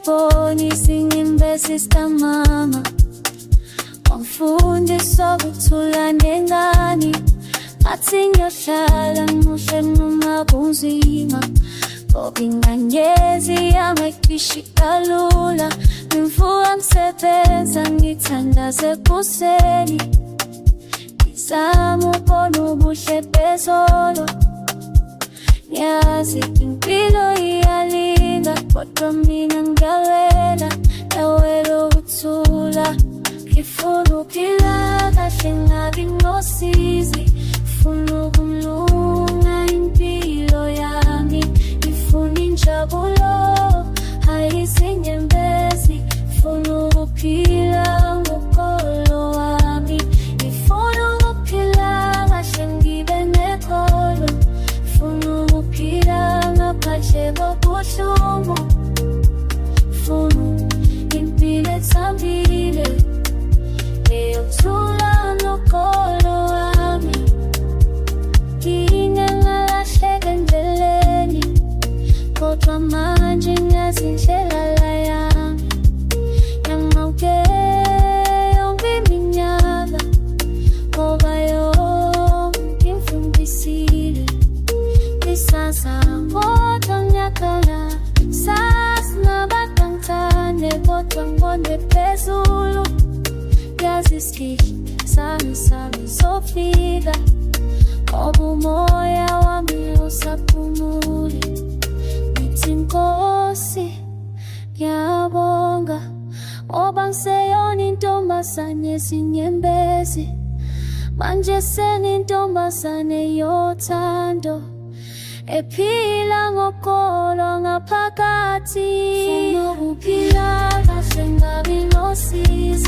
ngibonisa inyembezi sikamama, wangifundisa ukuthula nengani. Ngathi ngiyohlala ngimuhle noma kunzima, ngoba inganyezi yami ayifishi kalula. Ngivuka ngisebenza ngithandaza ekuseni, ngizama ukubona ubuhle bezolo. Ngiyazi impilo iyalinga, kodwa mina ngiyawela, ngiyawela ukuthula. Ngifuna ukuphila kahle ngabi nosizi, ngifuna ukulunga impilo yami. Ngifuna injabulo, hayi izinyembezi. Ngifuna ukuphila ngokolo wami, ngifuna ukuphila kahle ngibe nekolo. Ngifuna ukuphila ngaphandle kobuhlungu, ngifuna impilo ethambile eyokuthula nokolo wami. Ngingalahleka endleleni, kodwa manje ngiyazi indlela yami. Ngamawuke yonke iminyaka, ngoba yonke ingifundisile. Isasa kodwa ngiyakhala, sasingabade ngithande, kodwa ngibone phezulu. Yazi isikhihle sami sofika, ngoba umoya wami usaphumule. Ngithi Nkosi ngiyabonga, ngoba ngiseyona intombazane yezinyembezi. Manje senintombazane yothando, ephila ngokolo ngaphakathi. Ngifuna ukuphila kahle ngabi nosizi,